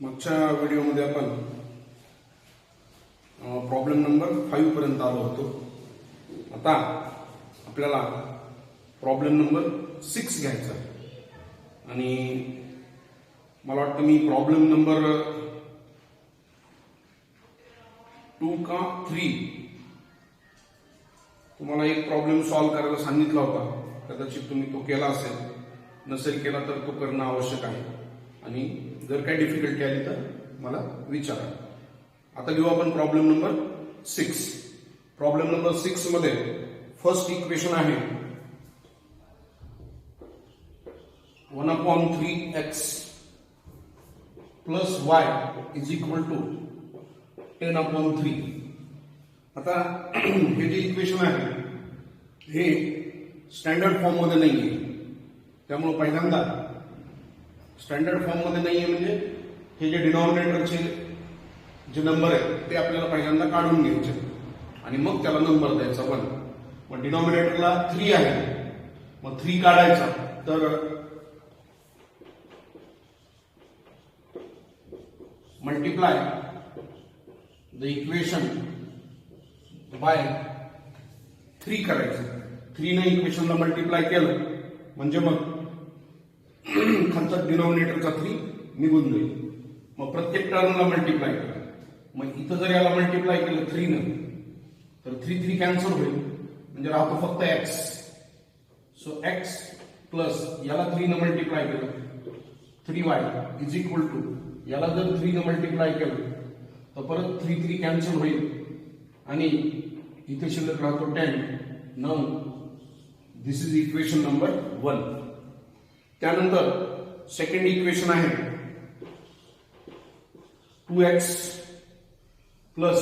मागच्या व्हिडिओमध्ये आपण प्रॉब्लेम नंबर 5 पर्यंत आलो होतो. आता आपल्याला प्रॉब्लेम नंबर 6 घ्यायचा आणि मला वाटतं मी प्रॉब्लेम नंबर 2 का 3 तुम्हाला एक प्रॉब्लेम सॉल्व्ह करायला सांगितला होता. कदाचित तुम्ही तो केला असेल, नसेल केला तर तो करणं आवश्यक आहे आणि जर काही डिफिकल्टी आली तर मला विचारा. आता घेऊ आपण प्रॉब्लेम नंबर 6. प्रॉब्लेम नंबर 6 मध्ये फर्स्ट इक्वेशन आहे 1/3x plus y is equal to 10/3. आता हे जे इक्वेशन आहे हे स्टँडर्ड फॉर्म मध्ये नाहीये, त्यामुळे पहिल्यांदा स्टँडर्ड फॉर्म मध्ये नाहीये म्हणजे हे जे डिनॉमिनेटरचे जे नंबर आहेत ते आपल्याला पहिल्यांदा काढून घ्यायचे आणि मग त्याला नंबर द्यायचा 1. मग डिनॉमिनेटरला 3 आहे, मग 3 काढायचा तर मल्टिप्लाय द इक्वेशन बाय 3 करायचं. 3 ने इक्वेशनला मल्टिप्लाय केलं म्हणजे मग खालचा डिनॉमिनेटरचा 3 निघून जाईल. मग प्रत्येक टर्मला मल्टिप्लाय करा. मग इथं जर याला मल्टिप्लाय केलं 3 ने तर 3 3 कॅन्सल होईल म्हणजे राहतो फक्त x. सो x प्लस याला 3 ने मल्टिप्लाय केलं 3y इज इक्वल टू याला जर 3 ने मल्टिप्लाय केलं तर परत 3 3 कॅन्सल होईल आणि इथे शिल्लक राहतो 10. Now this is equation number 1. त्यानंतर सेकंड इक्वेशन आहे 2x plus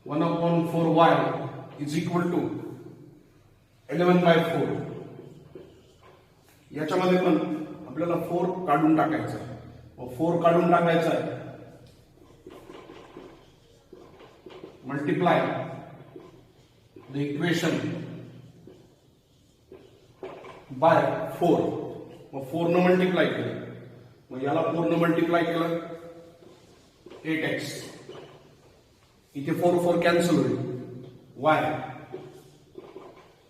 1/4y is equal to 11/4. याच्यामध्ये पण आपल्याला 4 काढून टाकायचा आहे. 4 काढून टाकायचा आहे मल्टिप्लाय द इक्वेशन बाय 4. मग 4 न मल्टिप्लाय केलं, मग याला 4 न मल्टिप्लाय केलं 8x. इथे 4 4 कॅन्सल होईल y.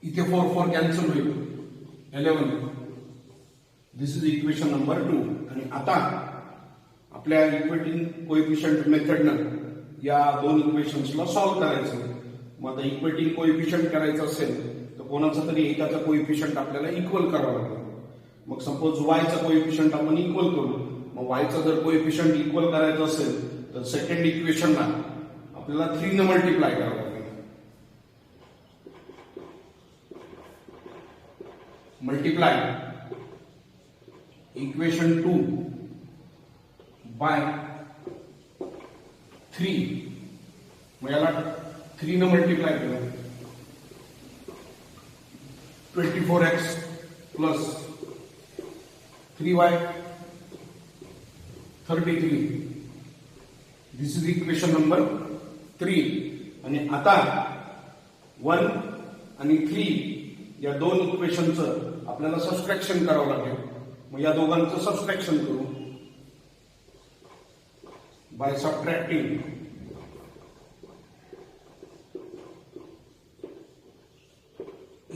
इथे 4 4 कॅन्सल होईल 11. दिस इज इक्वेशन नंबर 2. आणि आता आपल्या इक्वेटिंग कोएफिशियंट मेथडनं या दोन इक्वेशन्सला सॉल्व्ह करायचं. मग आता इक्वेटिंग कोएफिशियंट करायचं असेल तर कोणाचा तरी एकाचा कोएफिशियंट आपल्याला इक्वल करावा लागेल. मग सपोज वायचा कोएफिशियंट आपण इक्वल करू. मग वायचा जर कोएफिशियंट इक्वल करायचं असेल तर सेकंड इक्वेशनला आपल्याला 3 ने मल्टिप्लाय करावं लागेल. Multiply equation 2 by 3. मग याला 3 ने मल्टिप्लाय केलं 24x plus 3y 33. This is equation number 3. आणि आता 1 आणि 3 या दोन इक्वेशनचं आपल्याला सबट्रॅक्शन करावं लागेल. मग या दोघांचं सबट्रॅक्शन करू बाय सबट्रॅक्टिंग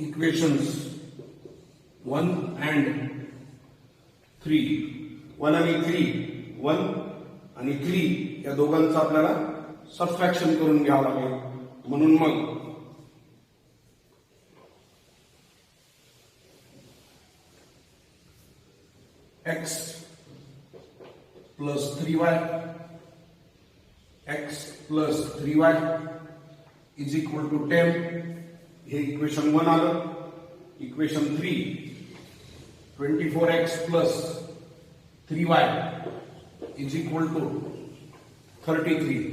इक्वेशन्स 1 and 3. 1 आणि 3 1 आणि 3 या दोघांचं आपल्याला सबट्रॅक्शन करून घ्यावं लागेल. म्हणून मग x plus 3y x plus 3y is equal to 10. हे इक्वेशन 1 आलं. Equation 3 24x plus 3y is equal to 33.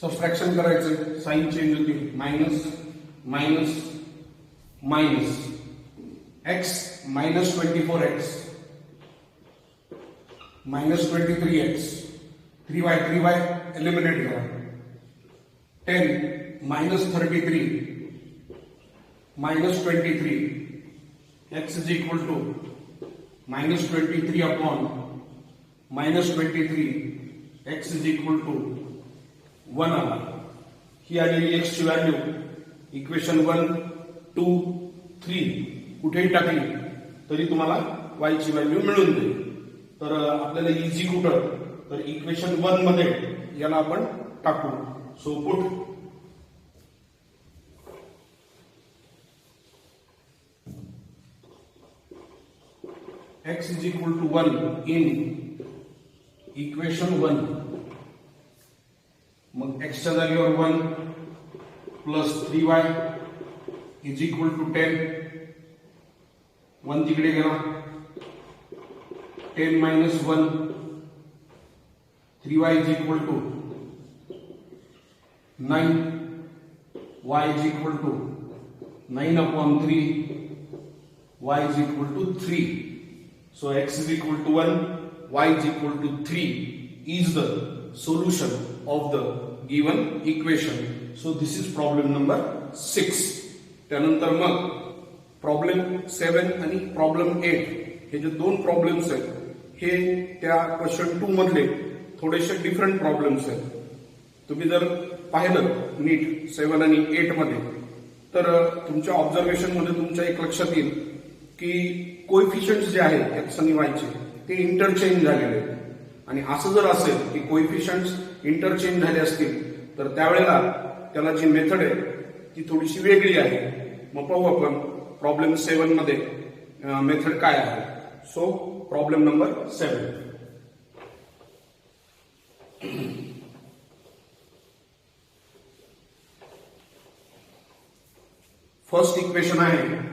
Subtraction करायचं, साइन चेंज होती. Minus minus minus x minus 24x minus 23x 3y eliminate करा. 10 minus 33 minus 23, x is equal to minus 23 upon minus 23, x is equal to 1 आला. ही आलेली x ची value equation 1, 2, 3 कुठेही टाकली तरी तुम्हाला y ची व्हॅल्यू मिळून जाईल. तर आपल्याला इझी कुठं, तर इक्वेशन 1 मध्ये याला आपण टाकू. So put x is equal to 1 in equation 1. मग x च्या जागेवर 1 plus 3y is equal to 10. 1 तिकडे गेला, 10 minus 1, 3y is equal to 9, y is equal to 9 upon 3, y is equal to 3. So x is equal to 1, y is equal to 3 is the solution of the given equation. So this is problem number 6. त्यानंतर मग problem 7 आणि problem 8 हे जे दोन problems आहेत हे त्या question 2 मधले थोडेसे डिफरंट प्रॉब्लेम्स आहेत. तुम्ही जर पाहिलं नीट 7 आणि 8 मध्ये तर तुमच्या ऑब्झर्वेशन मध्ये तुमच्या एक लक्षात येईल की कोएफिशियंट्स जे आहेत एक्स आणि वाय चे ते इंटरचेंज झालेले आहेत. आणि असं जर असेल की कोएफिशियंट्स इंटरचेंज झाले असतील तर त्यावेळेला त्याला जी मेथड आहे ती थोडीशी वेगळी आहे. मग पाहू आपण प्रॉब्लेम 7 मध्ये मेथड काय आहे. So problem number 7. First equation आहे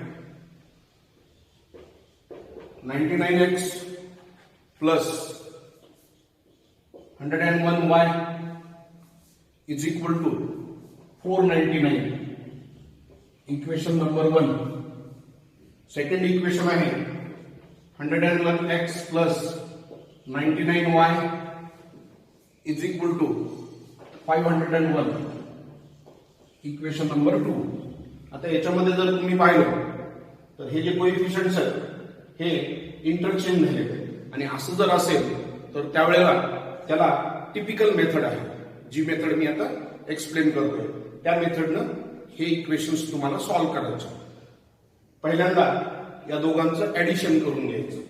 99x plus 101y is equal to 499. Equation number 1. Second equation आहे 101x plus 99y is equal to 501. Equation number 2. आता याच्यामध्ये जर तुम्ही पाहिलं तर हे जे कोएफिशियंट्स आहेत हे इंटरचेंज झाले आणि असं जर असेल तर त्यावेळेला त्याला टिपिकल मेथड आहे, जी मेथड मी आता एक्सप्लेन करतोय त्या मेथडनं हे इक्वेशन्स तुम्हाला सॉल्व्ह करायचे. पहिल्यांदा या दोघांचं ऍडिशन करून घ्यायचं.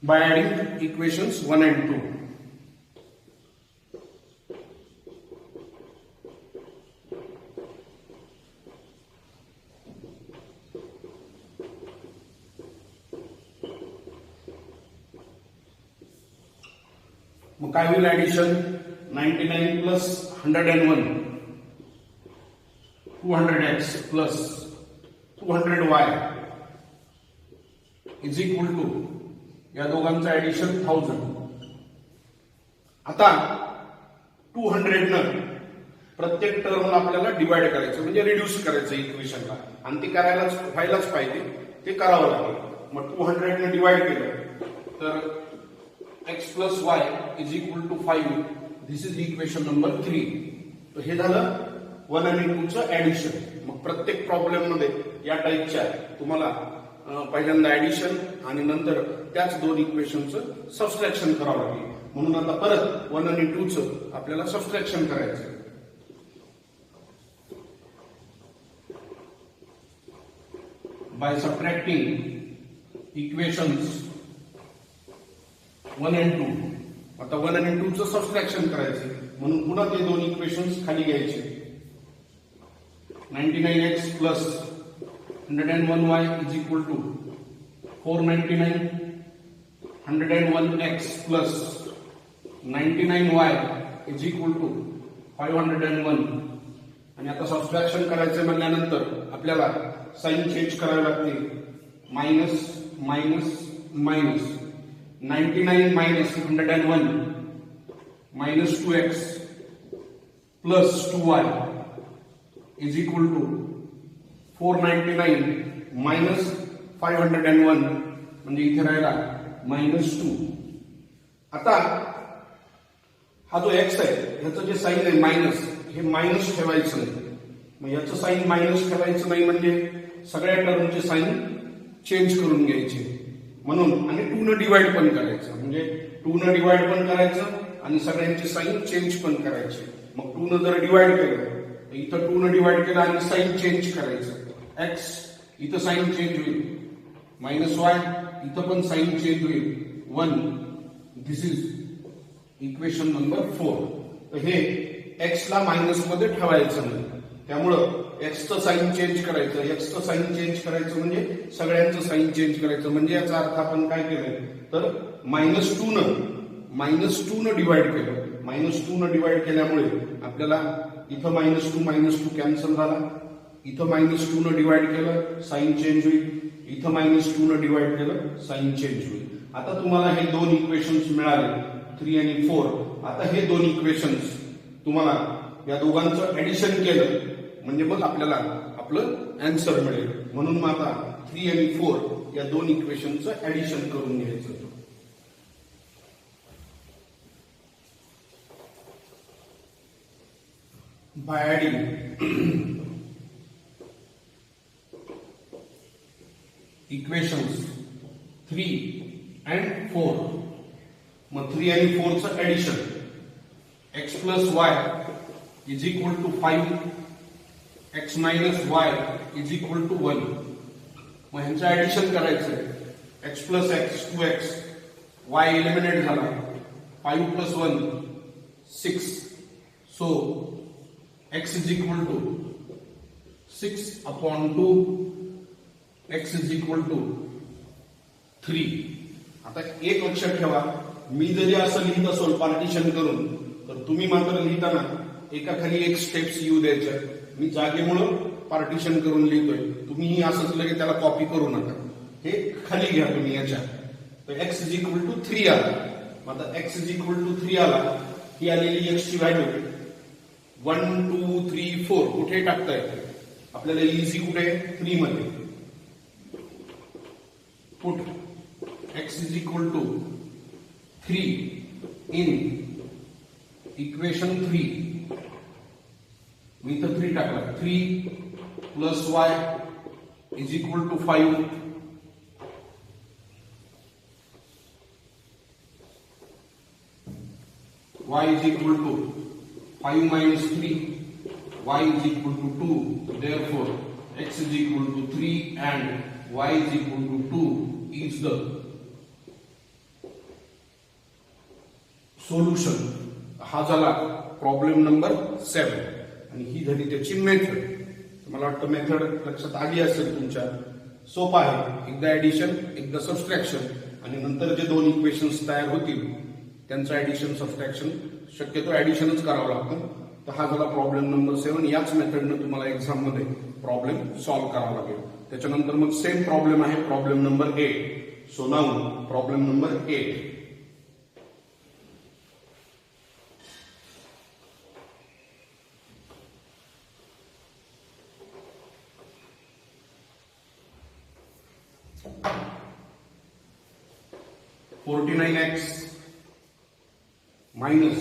by adding equations 1 and 2. मग काय होईल addition 99 plus 101 200x plus 200y is equal to या दोघांचं ऍडिशन 1000. आता 200 न प्रत्येक टर्मला आपल्याला डिवाइड करायचं म्हणजे रिड्यूस करायचं इक्वेशनला आणि ते व्हायलाच पाहिजे, ते करावं लागेल. मग 200 ने डिवाइड केलं तर x plus y is equal to 5. This is equation number 3. तो हे झालं 1 आणि 2 चं ऍडिशन. मग प्रत्येक प्रॉब्लेम मध्ये या टाइपच्या तुम्हाला पहिल्यांदा ऍडिशन आणि नंतर त्याच दोन इक्वेशनचं सबस्ट्रॅक्शन करावं लागेल. म्हणून आता परत 1 आणि 2 चं आपल्याला सबस्ट्रॅक्शन करायचं. By subtracting equations 1 and 2. आता 1 आणि 2 चं सबस्ट्रॅक्शन करायचं म्हणून पुन्हा ते दोन इक्वेशन्स खाली घ्यायचे. 99x plus 101y is equal to 499. 101x plus 99y is equal to 501. आणि आता सबस्ट्रॅक्शन करायचं म्हणल्यानंतर आपल्याला साइन चेंज करावी लागते. Minus minus minus 99 minus 101 minus 2x plus 2y is equal to 499 minus 501 म्हणजे इथे राहिला -2. आता हा जो x आहे ह्याचं जे साईन आहे मायनस, हे मायनस ठेवायचं नाही. मग याचं साईन मायनस ठेवायचं नाही म्हणजे सगळ्या टर्मचे साईन चेंज करून घ्यायचे. म्हणून आणि 2 न डिवाइड पण करायचं, म्हणजे 2 न डिवाइड पण करायचं आणि सगळ्यांचे साईन चेंज पण करायचे. मग 2 न जर डिवाइड केलं तर इथं 2 न डिवाइड केलं आणि साईन चेंज करायचं. x इथं साईन चेंज होईल, -y इथं पण साईन चेंज होईल 1. दिस इज इक्वेशन नंबर 4. तर हे x ला मायनस मध्ये ठेवायचं नाही, त्यामुळं x चं साईन चेंज करायचं. x चं साईन चेंज करायचं म्हणजे सगळ्यांचं साईन चेंज करायचं. म्हणजे याचा अर्थ आपण काय केलंय तर -2 न डिवाइड केलं. -2 न डिवाइड केल्यामुळे आपल्याला इथं -2 कॅन्सल झाला. इथं -2 न डिवाइड केलं साईन चेंज होईल. इथं -2 न डिवाइड केलं साईन चेंज होईल. आता तुम्हाला हे दोन इक्वेशन्स मिळाले 3 आणि 4. आता हे दोन इक्वेशन्स तुम्हाला या दोघांचं ऍडिशन केलं म्हणजे मग आपल्याला आपलं आन्सर मिळेल. म्हणून मग आता 3 आणि 4 या दोन इक्वेशनचं ऍडिशन करून घ्यायचं. By adding equations 3 and 4. मग 3 आणि 4 चं addition x plus y is equal to 5, x minus y is equal to 1. मग ह्यांचं ऍडिशन करायचं. x plus x 2x, y eliminate झाला, 5 plus 1 6. So x is equal to 6 upon 2, x is equal to 3. आता एक लक्षात ठेवा, मी जरी असं लिहित असेल पार्टिशन करून तर तुम्ही मात्र लिहिताना एकाखाली एक स्टेप्स येऊ द्यायच्या. मी जागेमुळं पार्टिशन करून लिहितोय, तुम्ही असंच लगे त्याला कॉपी करू नका. हे खाली घ्या तुम्ही याच्या. तर x इज इक्वल टू 3 आला. आता x इज इक्वल टू 3 आला, ही आलेली x ची व्हॅल्यू 1 2 3 4 कुठे टाकता येते आपल्याला. इझी कुठे 3 मध्ये. Put x is equal to 3 in equation 3. मी इथं 3 टाकला. 3 plus y is equal to 5. y is equal to 5 minus 3. y is equal to 2. Therefore, x is equal to 3 and y is equal to 2 is the solution. हा झाला problem number 7 आणि ही झाली त्याची method. मला वाटतं method लक्षात आली असेल तुमच्या. सोपा आहे. एकदा ऍडिशन एकदा सबस्ट्रॅक्शन आणि नंतर जे दोन इक्वेशन्स तयार होतील त्यांचं ऍडिशन सबस्ट्रॅक्शन, शक्यतो ऍडिशनच करावं लागतं. तर हा झाला प्रॉब्लेम नंबर 7. याच मेथडनं तुम्हाला एक्झाम मध्ये प्रॉब्लेम सॉल्व्ह करावा लागेल. त्याच्यानंतर मग सेम प्रॉब्लेम आहे problem number 8. So now problem number 8. (49x minus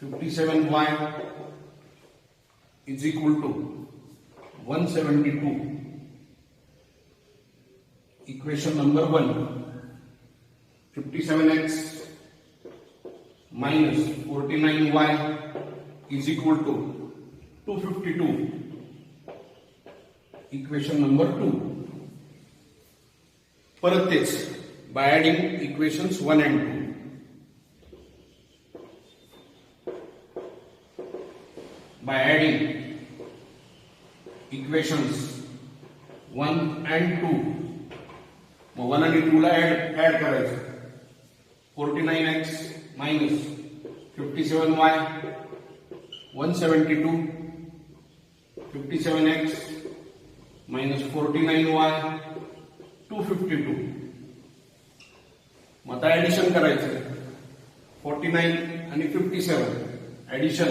57y is equal to 172. Equation number 1. 57x minus 49y is equal to 252. Equation number 2. परत तेच by adding equations 1 and 2. By adding equations 1 and 2. मग 1 आणि 2 ला add करायचं. 49x minus 57y 172. 57x minus 49y 252. मग आता addition करायचं. 49 आणि 57 ऍडिशन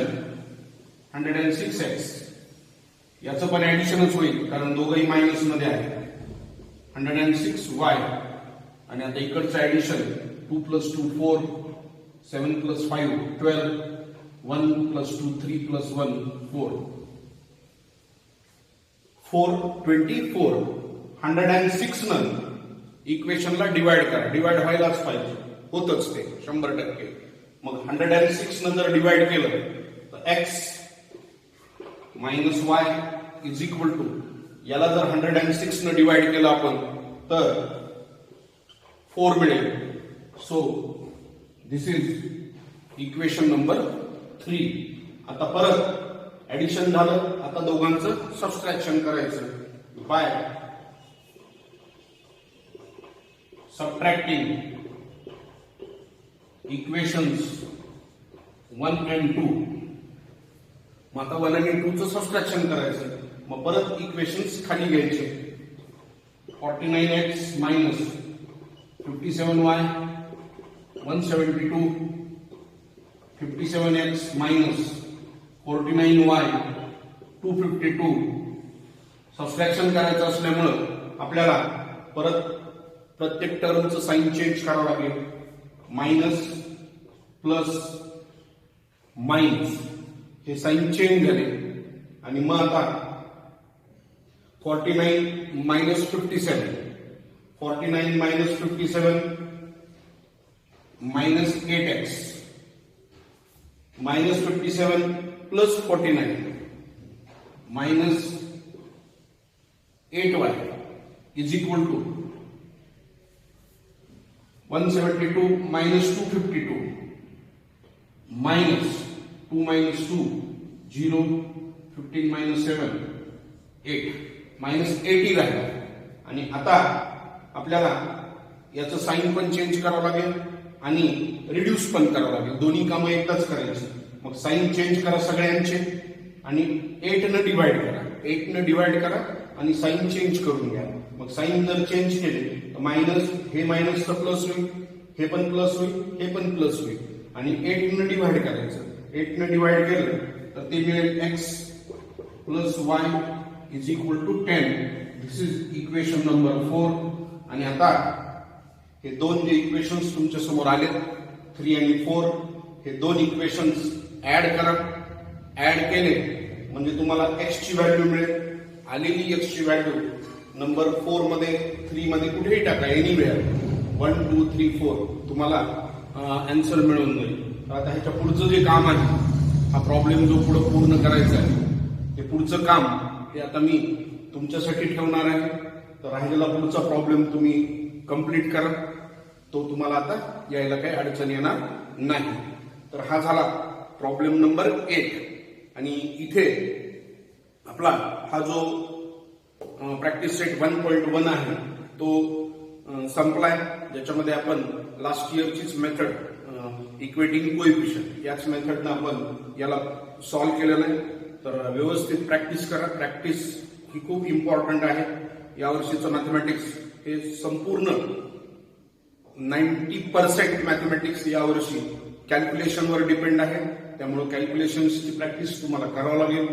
106x. याचं पण ऍडिशनच होईल कारण दोघंही मायनस मध्ये आहे. 106y आणि आता इकडचं ऍडिशन 2 + 2 4, 7 + 5 12, 1 + 2 3 + 1 4, 424. 106 न इक्वेशनला डिवाइड करा. डिवाइड व्हायलाच पाहिजे, होतच ते 100%. मग 106 न जर डिवाइड केलं तर x - y = याला जर 106 न डिवाइड केलं आपण तर 4 मिळेल. So this is equation number 3. आता परत ऍडिशन झालं, आता दोघांचं सबट्रॅक्शन करायचं बाय सबट्रॅक्टिंग इक्वेशन्स 1 and 2. मग आता 1 आणि 2 चं सबट्रॅक्शन करायचं. मग परत इक्वेशन्स खाली घ्यायचे. 49x - 57y 172, 57x - 49y 252. Subtraction करायचं असल्यामुळं आपल्याला परत प्रत्येक टर्मचं साइन चेंज करावं लागेल. मायनस प्लस मायनस हे साइन चेंज झाले. आणि मग आता 49 - 57, 49 - 57 -8x, -57 + 49 -8y = 172 - 252 -2 - 2 0, 15 - 7 8, -80 राहिला. आणि आता आपल्याला याचं साइन पण चेंज करावं लागेल आणि रिड्यूस पण करावं लागेल. दोन्ही कामं एकदाच करायची. मग साइन चेंज करा सगळ्यांचे आणि 8 न डिवाइड करा. 8 न डिवाइड करा आणि साइन चेंज करून घ्या. मग साइन जर चेंज केले तर मायनस, हे मायनसचं प्लस होईल, हे पण प्लस होईल, हे पण प्लस होईल. आणि 8 न डिवाइड करायचं. 8 न डिवाइड केलं तर ते मिळेल x + y = 10. This is equation number 4. आणि आता हे दोन जे इक्वेशन्स तुमच्या समोर आले 3 आणि 4, हे दोन इक्वेशन्स ऍड करा. ऍड केले म्हणजे तुम्हाला x ची व्हॅल्यू मिळेल. आलेली x ची व्हॅल्यू नंबर 4 मध्ये 3 मध्ये कुठेही टाका, एनिवेअर 1 2 3 4 तुम्हाला आन्सर मिळून जाईल. तर आता ह्याच्या पुढचं जे काम आहे, हा प्रॉब्लेम जो पुढे पूर्ण करायचा आहे, ते पुढचं काम ते आता मी तुमच्यासाठी ठेवणार आहे. तर राहिलेला पुढचा प्रॉब्लेम तुम्ही कंप्लीट करा. तो तुम्हाला आता यायला काही अडचण येणार नाही. तर हा झाला प्रॉब्लेम नंबर 1. आणि इथे आपला हा जो प्रॅक्टिस सेट 1.1 आहे तो संपलाय. ज्याच्यामध्ये आपण लास्ट इयरचीच मेथड इक्वेटिंग कोएफिशियंट याच मेथडनं आपण याला सॉल्व्ह केलेलं आहे. तर व्यवस्थित प्रॅक्टिस करा. प्रॅक्टिस ही खूप इम्पॉर्टंट आहे. यावर्षीचं मॅथमॅटिक्स हे संपूर्ण 90% मॅथमॅटिक्स यावर्षी कॅल्क्युलेशनवर डिपेंड आहे. त्यामुळे कॅल्क्युलेशन्सची प्रॅक्टिस तुम्हाला करावं लागेल.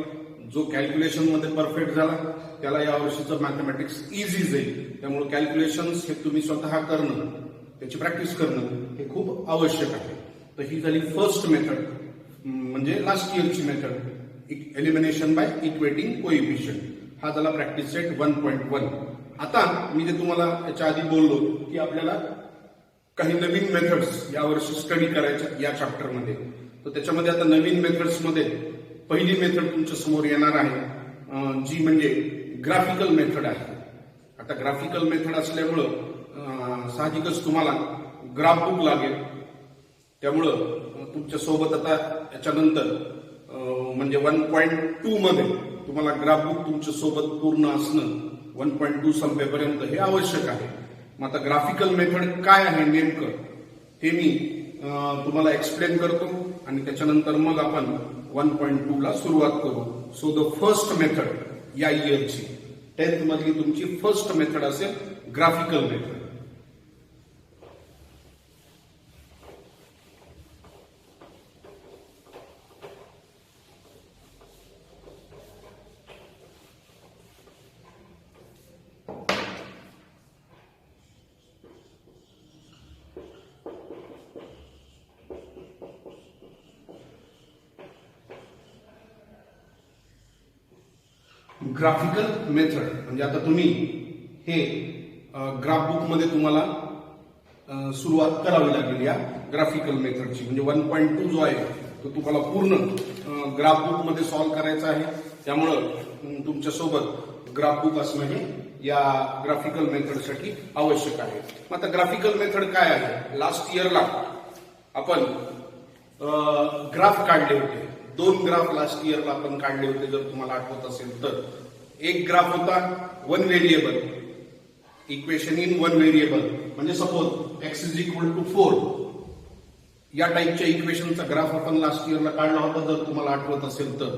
जो कॅल्क्युलेशन मध्ये परफेक्ट झाला त्याला यावर्षीचं मॅथमॅटिक्स इझी जाईल. त्यामुळे कॅल्क्युलेशन्स हे तुम्ही स्वतः करणं, त्याची प्रॅक्टिस करणं हे खूप आवश्यक आहे. तर ही झाली फर्स्ट मेथड, म्हणजे लास्ट इयरची method, elimination by equating coefficient. हा झाला प्रॅक्टिस सेट 1.1. आता मी जे तुम्हाला याच्या आधी बोललो की आपल्याला काही नवीन मेथड्स यावर्षी स्टडी करायच्या या चॅप्टरमध्ये. तर त्याच्यामध्ये आता नवीन मेथड्स मध्ये पहिली मेथड तुमच्या समोर येणार आहे, जी म्हणजे ग्राफिकल मेथड आहे. आता ग्राफिकल मेथड असल्यामुळं साहजिकच तुम्हाला ग्राफ बुक लागेल. त्यामुळं तुमच्या सोबत आता याच्यानंतर म्हणजे 1.2 मध्ये तुम्हाला ग्राफ बुक तुमच्या सोबत पूर्ण असणं 1.2 संपेपर्यंत हे आवश्यक आहे. मग आता ग्राफिकल मेथड काय आहे नेमकं ते मी तुम्हाला एक्सप्लेन करतो आणि त्याच्यानंतर मग आपण 1.2 ला सुरुवात करू. सो द फर्स्ट मेथड या इयरची 10th मधली तुमची फर्स्ट मेथड असेल ग्राफिकल मेथड. ग्राफिकल मेथड म्हणजे आता तुम्ही हे ग्राफ बुक मध्ये तुम्हाला सुरुवात करावी लागेल या ग्राफिकल मेथडची. म्हणजे 1.2 जो आहे तो तुम्हाला पूर्ण ग्राफ बुक मध्ये सॉल्व्ह करायचा आहे. त्यामुळं तुमच्या सोबत ग्राफ बुक असणं हे या ग्राफिकल मेथडसाठी आवश्यक आहे. मग आता ग्राफिकल मेथड काय आहे? लास्ट इयरला आपण ग्राफ काढले होते. 2 ग्राफ लास्ट इयरला आपण काढले होते जर तुम्हाला आठवत असेल तर. एक ग्राफ होता 1 व्हेरिएबल इक्वेशन इन 1 व्हेरिएबल म्हणजे suppose x is equal to 4 या टाईपच्या इक्वेशनचा ग्राफ आपण लास्ट इयरला काढला होता जर तुम्हाला आठवत असेल तर.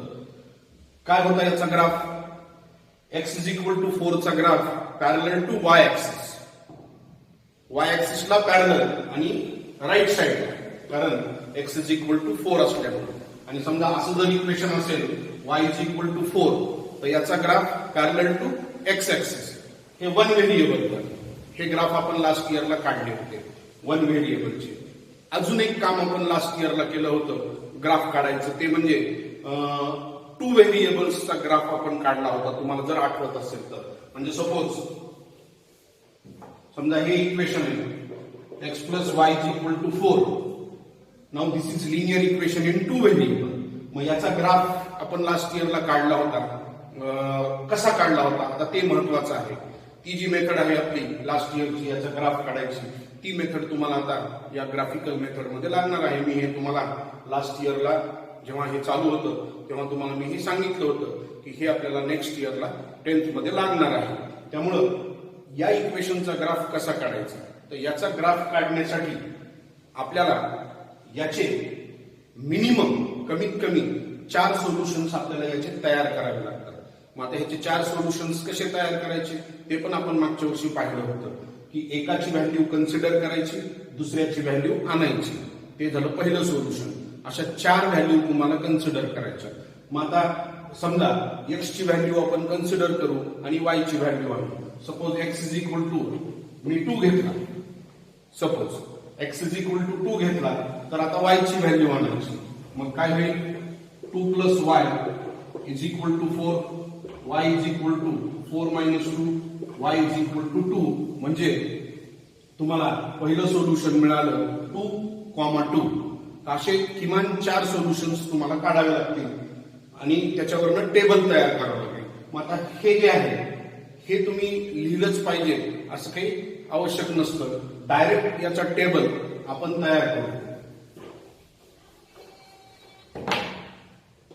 काय होता याचा graph? x is equal to 4 चा graph parallel to y axis. y ऍक्सिसला पॅरलल आणि राईट साइडला, कारण x इज इक्वल टू 4 असल्यामुळे. आणि समजा असं जर इक्वेशन असेल y इज इक्वल टू 4 तर याचा graph parallel to x axis. हे 1 व्हेरिएबल हे ग्राफ आपण लास्ट इयरला काढले होते 1 व्हेरिएबलचे. अजून एक काम आपण लास्ट इयरला केलं होतं ग्राफ काढायचं, ते म्हणजे 2 व्हेरिएबल्सचा ग्राफ आपण काढला होता तुम्हाला जर आठवत असेल तर. म्हणजे सपोज समजा हे इक्वेशन आहे x plus Y is equal to 4. Now this is linear equation in 2 variable. मग याचा ग्राफ आपण लास्ट इयरला काढला होता. कसा काढला होता आता ते महत्वाचं आहे. ती जी मेथड आहे आपली लास्ट इयरची याचा ग्राफ काढायची ती मेथड तुम्हाला आता या ग्राफिकल मेथड मध्ये लागणार आहे. मी हे तुम्हाला लास्ट इयरला जेव्हा हे चालू होतं तेव्हा तुम्हाला मी हे सांगितलं होतं की हे आपल्याला नेक्स्ट इयरला 10th मध्ये लागणार आहे. त्यामुळं या इक्वेशनचा ग्राफ कसा काढायचा तर याचा ग्राफ काढण्यासाठी आपल्याला याचे मिनिमम कमीत कमी 4 सोल्युशन्स आपल्याला याचे तयार करावे लागतात. मग आता ह्याचे 4 सोल्युशन्स कसे तयार करायचे ते पण आपण मागच्या वर्षी पाहिलं होतं की एकाची व्हॅल्यू कन्सिडर करायची, दुसऱ्याची व्हॅल्यू आणायची. ते झालं पहिलं सोल्युशन. अशा 4 व्हॅल्यू तुम्हाला कन्सिडर करायच्या. मग आता समजा x ची व्हॅल्यू आपण कन्सिडर करू आणि y ची व्हॅल्यू आणू. Suppose x is equal to मी 2 घेतला. Suppose x is equal to 2 घेतला तर आता y ची व्हॅल्यू आणायची. मग काय होईल? 2 plus y is equal to 4, y is equal to 4 minus 2, y is equal to 2. म्हणजे तुम्हाला पहिलं सोल्युशन मिळालं 2,2. असे किमान 4 सोल्युशन्स तुम्हाला काढावे लागतील आणि त्याच्यावरनं टेबल तयार करावं लागेल. मग आता हे जे आहे हे तुम्ही लिहिलंच पाहिजे असं काही आवश्यक नसतं. डायरेक्ट याचा टेबल आपण तयार करू.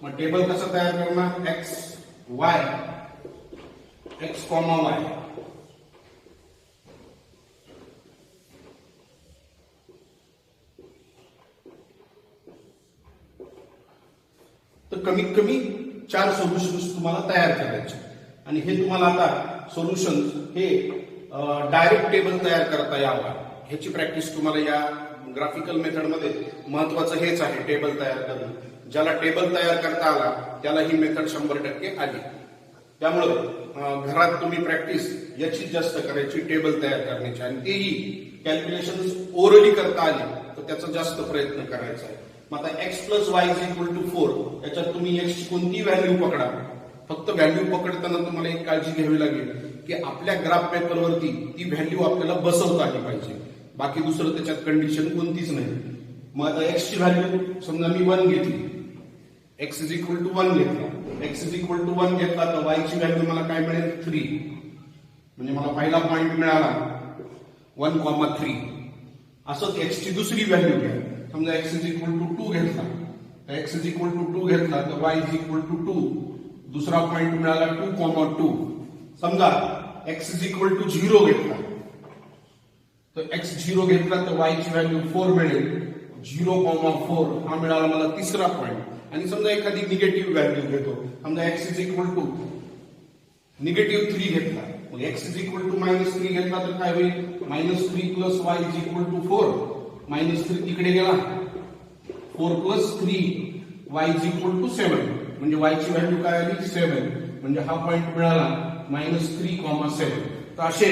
मग टेबल कसं तयार करणार? x comma y. तर कमीत कमी 4 सोल्युशन्स तुम्हाला तयार करायचे आणि हे तुम्हाला आता सोल्युशन्स हे डायरेक्ट टेबल तयार करता यावा ह्याची प्रॅक्टिस तुम्हाला या ग्राफिकल मेथड मध्ये महत्वाचं हेच आहे, टेबल तयार करणं. ज्याला टेबल तयार करता आला त्याला ही मेथड 100% आली. त्यामुळं घरात तुम्ही प्रॅक्टिस याची जास्त करायची, टेबल तयार करण्याची. आणि तेही कॅल्क्युलेशन ओरली करता आली तर त्याचा जास्त प्रयत्न करायचा आहे. मग आता x plus Y is equal to 4 याच्यात तुम्ही x ची कोणती व्हॅल्यू पकडा. फक्त व्हॅल्यू पकडताना तुम्हाला एक काळजी घ्यावी लागेल की आपल्या ग्राफ पेपरवरती ती व्हॅल्यू आपल्याला बसवता आली पाहिजे. बाकी दुसरं त्याच्यात कंडिशन कोणतीच नाही. मग आता x ची व्हॅल्यू समजा मी 1 घेतली, x इज इक्वल टू 1 घेतला. x इज इक्वल टू 1 घेतला तर y ची व्हॅल्यू मला काय मिळेल? 3. म्हणजे मला पहिला पॉइंट मिळाला 1,3. असंच x ची दुसरी व्हॅल्यू घ्या. समजा x इज इक्वल टू 2 घेतला, x इज इक्वल टू 2 घेतला तर y इज इक्वल टू 2. दुसरा पॉइंट मिळाला 2,2. समजा x इज इक्वल टू 0 घेतला तर x 0 घेतला तर y ची व्हॅल्यू 4 मिळेल. 0,4 हा मिळाला मला तिसरा पॉइंट. आणि समजा एखादी निगेटिव्ह व्हॅल्यू घेतो. समजा x is equal to negative 3 घेतला. मग x इज इक्वल टू -3 घेतला तर काय होईल? -3 plus y is equal to 4. -3 तिकडे गेला, 4 plus 3 y is equal to 7. म्हणजे y ची व्हॅल्यू काय आली? 7. म्हणजे हा पॉइंट मिळाला -3,7. तर असे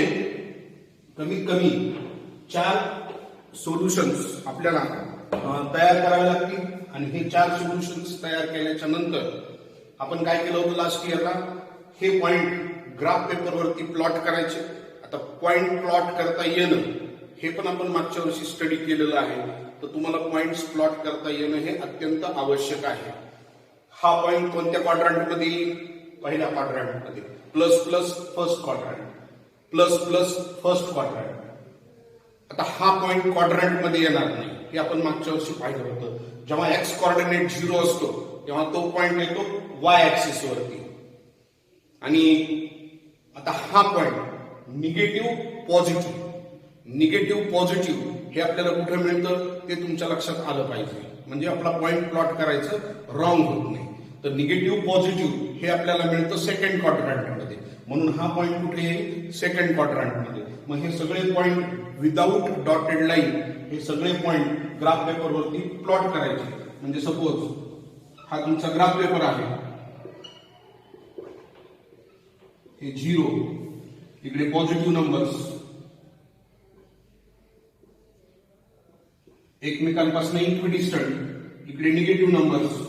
कमीत कमी 4 सोल्युशन्स आपल्याला तयार करावे लागतील. आणि हे 4 सोल्युशन्स तयार केल्याच्या नंतर आपण काय केलं होतं लास्ट इयरला? हे पॉइंट ग्राफ पेपरवरती प्लॉट करायचे. आता पॉइंट प्लॉट करता येणं हे पण आपण मागच्या वर्षी स्टडी केलेलं आहे. तर तुम्हाला पॉइंट्स प्लॉट करता येणं हे अत्यंत आवश्यक आहे. हा पॉइंट कोणत्या क्वाड्रंटमध्ये येईल? पहिल्या क्वाड्रंटमध्ये. Plus plus first quadrant, plus plus first quadrant. आता हा पॉइंट क्वाड्रंटमध्ये येणार नाही, हे आपण मागच्या वर्षी पाहिलं होतं. जेव्हा एक्स कॉर्डिनेट 0 असतो तेव्हा तो पॉइंट येतो वाय ऍक्सिस वरती. आणि आता हा point negative positive, negative positive हे आपल्याला कुठे मिळतं ते तुमच्या लक्षात आलं पाहिजे. म्हणजे आपला पॉइंट प्लॉट करायचं रॉंग होत नाही. तर निगेटिव्ह पॉझिटिव्ह हे आपल्याला मिळतं सेकंड क्वाड्रंटमध्ये. म्हणून हा पॉइंट कुठे येईल? सेकंड क्वाड्रंटमध्ये. मग हे सगळे पॉइंट विदाऊट डॉटेड लाईन हे सगळे पॉइंट ग्राफ पेपरवरती प्लॉट करायचे. म्हणजे सपोज हा तुमचा ग्राफ पेपर आहे, हे 0, इकडे पॉझिटिव्ह नंबर्स एकमेकांपासून इक्विडिस्टंट, इकडे निगेटिव्ह नंबर्स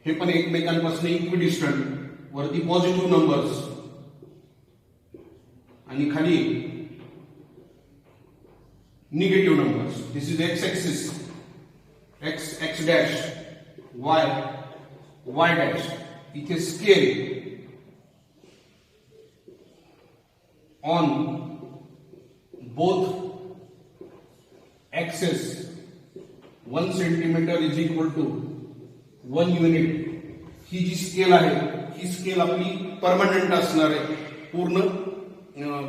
हे पण एकमेकांपासून इक्विडिस्टंट, वरती पॉझिटिव्ह नंबर्स आणि खाली negative numbers. This is X axis, X X dash, Y Y dash. इथे scale on both axes 1 centimetre is equal to 1 unit. ही जी स्केल आहे ही स्केल आपली परमनंट असणार आहे. पूर्ण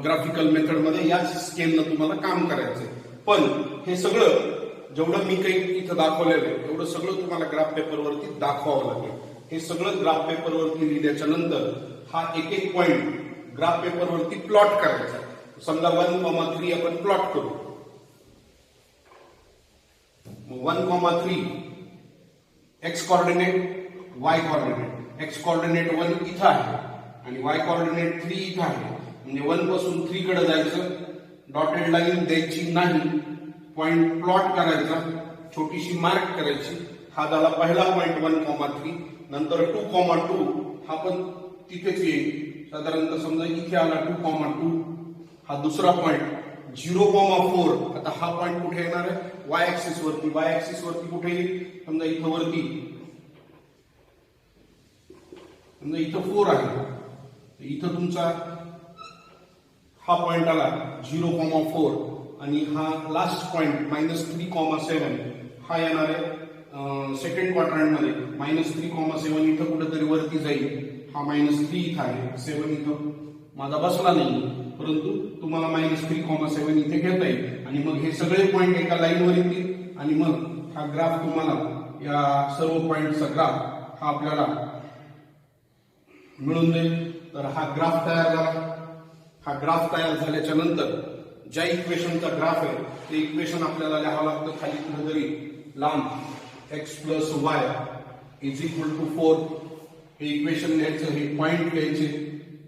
ग्राफिकल मेथडमध्ये याच स्केलनं तुम्हाला काम करायचंय. पण हे सगळं जेवढं मी काही इथं दाखवलेलं आहे तेवढं सगळं तुम्हाला ग्राफ पेपरवरती दाखवावं लागेल. हे सगळं ग्राफ पेपरवरती लिहिल्याच्या नंतर हा एक एक पॉइंट ग्राफ पेपरवरती प्लॉट करायचा. समजा 1,3 आपण प्लॉट करू. 1,3 x coordinate, y coordinate. X coordinate 1 इथं आहे आणि वाय कॉर्डिनेट 3 इथं आहे. म्हणजे 1 पासून 3 कडे जायचं, डॉटेड लाईन द्यायची नाही, पॉइंट प्लॉट करायचा, छोटीशी मार्क करायची. हा झाला पहिला पॉइंट 1,3. नंतर 2,2 हा पण तिथेच येईल. साधारणतः समजा इथे आला 2,2. हा दुसरा पॉइंट 0,4. आता हा पॉइंट कुठे येणार आहे? वाय ऍक्सिस वरती. वाय ऍक्सिस वरती कुठे येईल? समजा इथं वरती, समजा इथं 4 आहे. इथं तुमचा हा पॉइंट आला 0,4 आणि हा लास्ट पॉइंट -3,7 हा येणार आहे सेकंड क्वाड्रंटमध्ये. -3,7 इथं कुठेतरी वरती जाईल. हा -3 इथं आहे, 7 इथं माझा बसला नाही, परंतु तुम्हाला -3,7 इथे घेता येईल. आणि मग हे सगळे पॉइंट एका लाईनवर येतील आणि मग हा ग्राफ तुम्हाला, या सर्व पॉइंटचा ग्राफ हा आपल्याला मिळून जाईल. तर हा ग्राफ तयार झाला. हा ग्राफ तयार झाल्याच्या नंतर ज्या इक्वेशनचा ग्राफ आहे ते इक्वेशन आपल्याला लिहावं लागतं खाली कुठेतरी लांब. X plus Y is equal to 4 हे इक्वेशन लिहायचं. हे पॉइंट घ्यायचे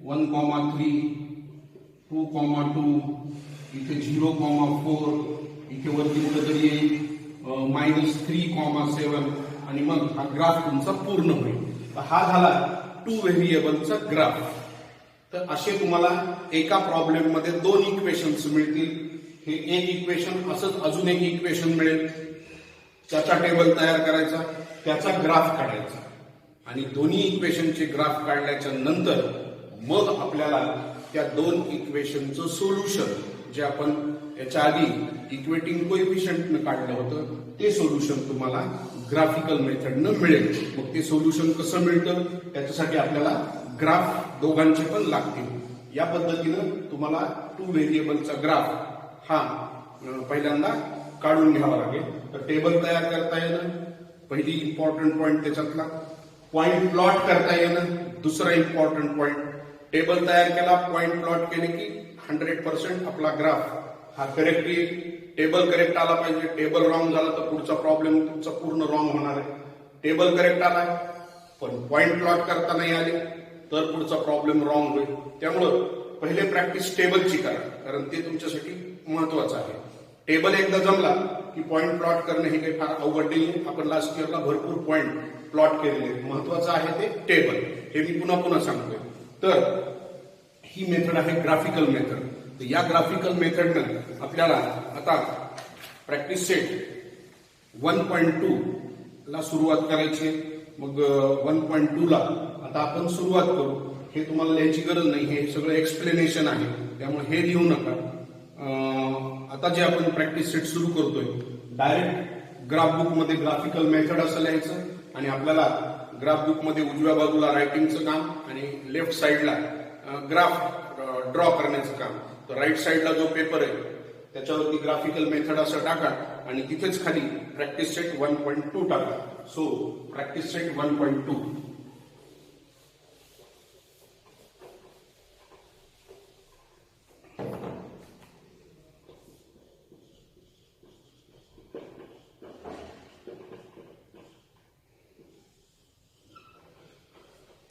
1,3, 2,2, इथे 0,4, इथे वरती कुठेतरी येईल -3,7 आणि मग हा ग्राफ तुमचा पूर्ण होईल. हा झाला 2 व्हेरिएबलचा ग्राफ. तर असे तुम्हाला एका प्रॉब्लेम मध्ये 2 इक्वेशन्स मिळतील. हे एक इक्वेशन असंच अजून एक इक्वेशन मिळेल, त्याचा टेबल तयार करायचा, त्याचा ग्राफ काढायचा आणि दोन्ही इक्वेशनचे ग्राफ काढल्याच्या नंतर मग आपल्याला त्या 2 इक्वेशनचं सोल्युशन, जे आपण याच्या आधी इक्वेटिंग कोएफिशियंटनं काढलं होतं ते सोल्युशन तुम्हाला ग्राफिकल मेथडनं मिळेल. मग ते सोल्युशन कसं मिळतं त्याच्यासाठी आपल्याला ग्राफ दोघांचे पण लागतील. या पद्धतीनं तुम्हाला 2 व्हेरिएबलचा ग्राफ हा पहिल्यांदा काढून घ्यावा लागेल. तर टेबल तयार करता येणं पहिली इम्पॉर्टंट पॉइंट, त्याच्यातला पॉइंट प्लॉट करता येणं दुसरा इम्पॉर्टंट पॉइंट. टेबल तयार केला, पॉइंट प्लॉट केले की 100% आपला ग्राफ हा करेक्ट येईल. टेबल करेक्ट आला पाहिजे. टेबल रॉंग झाला तर पुढचा प्रॉब्लेम तुमचा पूर्ण रॉंग होणार आहे. टेबल करेक्ट आला पण पॉइंट प्लॉट करता नाही आले तर पुढचा प्रॉब्लेम रॉंग होईल. त्यामुळं पहिले प्रॅक्टिस टेबलची करा, कारण ते तुमच्यासाठी महत्वाचं आहे. टेबल एकदा जमला की पॉइंट प्लॉट करणे हे काही फार अवघड नाही. आपण लास्ट इयरला भरपूर पॉइंट प्लॉट केलेले आहेत. महत्वाचं आहे ते टेबल. हे मी पुन्हा पुन्हा सांगतोय. तर ही मेथड आहे ग्राफिकल मेथड. तर या ग्राफिकल मेथडनं आपल्याला आता प्रॅक्टिस सेट 1.2 ला सुरुवात करायची. मग 1.2 ला आता आपण सुरुवात करू. हे तुम्हाला लिहायची गरज नाही, हे सगळं एक्सप्लेनेशन आहे, त्यामुळे हे लिहू नका. आता जे आपण प्रॅक्टिस सेट सुरू करतोय डायरेक्ट ग्राफ बुक मध्ये ग्राफिकल मेथड असं लिहायचं आणि आपल्याला ग्राफ बुक मध्ये उजव्या बाजूला रायटिंगचं काम आणि लेफ्ट साईडला ग्राफ ड्रॉ करण्याचं काम. तर राईट साईडला जो पेपर आहे त्याच्यावरती ग्राफिकल मेथड असं टाका आणि तिथेच खाली प्रॅक्टिस सेट 1.2 टाका. So practice set 1.2.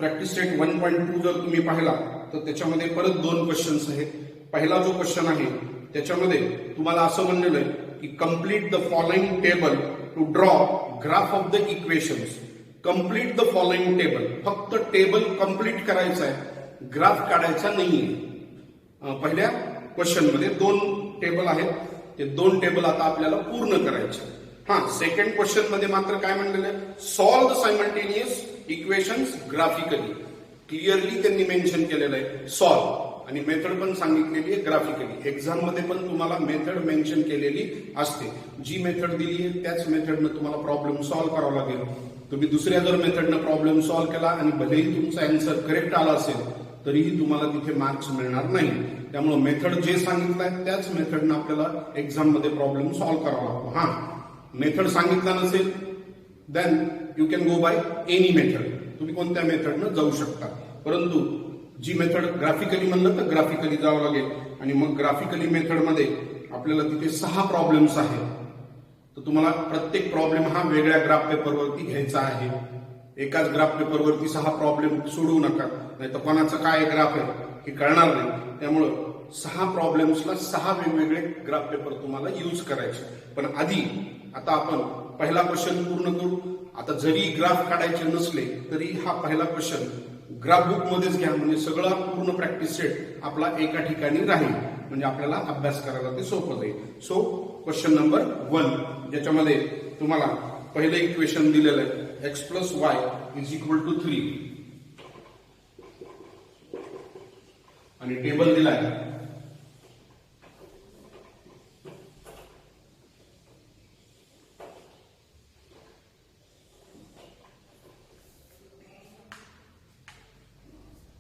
Practice set 1.2 जर तुम्ही पाहिला तर त्याच्यामध्ये परत 2 क्वेश्चन्स आहेत. पहिला जो क्वेश्चन आहे त्याच्यामध्ये तुम्हाला असं म्हणलेलं आहे की complete the following table to draw graph of the equations. Complete the following table, फक्त टेबल कम्प्लीट करायचं आहे, ग्राफ काढायचा नाहीये. पहिल्या क्वेश्चन मध्ये 2 टेबल आहेत, ते 2 टेबल आता आपल्याला पूर्ण करायचे. सेकंड क्वेश्चन मध्ये मात्र काय म्हणलेलं आहे, solve the simultaneous equations graphically. Clearly त्यांनी मेन्शन केलेलं आहे सॉल्व, आणि मेथड पण सांगितलेली आहे ग्राफिकली. एक्झाम मध्ये पण तुम्हाला मेथड मेन्शन केलेली असते. जी मेथड दिली आहे त्याच मेथडनं तुम्हाला प्रॉब्लेम सॉल्व्ह करावा लागेल. तुम्ही दुसऱ्या जर मेथडनं प्रॉब्लेम सॉल्व्ह केला आणि भलेही तुमचा आन्सर करेक्ट आला असेल तरीही तुम्हाला तिथे मार्क्स मिळणार नाही. त्यामुळे मेथड जे सांगितलं आहे त्याच मेथडनं आपल्याला एक्झाम मध्ये प्रॉब्लेम सॉल्व्ह करावा लागतो. मेथड सांगितला नसेल then you can go by any method. तुम्ही कोणत्या मेथडनं जाऊ शकता, परंतु जी मेथड ग्राफिकली म्हणलं तर ग्राफिकली जावं लागेल. आणि मग ग्राफिकली मेथडमध्ये आपल्याला तिथे 6 प्रॉब्लेम्स आहेत. तर तुम्हाला प्रत्येक प्रॉब्लेम हा वेगळ्या ग्राफ पेपरवरती घ्यायचा आहे. एकाच ग्राफ पेपरवरती 6 प्रॉब्लेम सोडवू नका, नाही तर कोणाचं काय ग्राफ आहे हे कळणार नाही. त्यामुळं 6 प्रॉब्लेम्सला 6 वेगवेगळे ग्राफ पेपर तुम्हाला यूज करायचे. पण आधी आता आपण पहिला क्वेश्चन पूर्ण करू. आता जरी ग्राफ काढायचे नसले तरी हा पहिला क्वेश्चन ग्राफ बुक मध्येच घ्या, म्हणजे सगळा पूर्ण प्रॅक्टिस सेट आपला एका ठिकाणी राहील, म्हणजे आपल्याला अभ्यास करायला ते सोपं जाईल. सो क्वेश्चन नंबर 1, ज्याच्यामध्ये तुम्हाला पहिलं इक्वेशन दिलेलं आहे x + y = 3 आणि टेबल दिलाय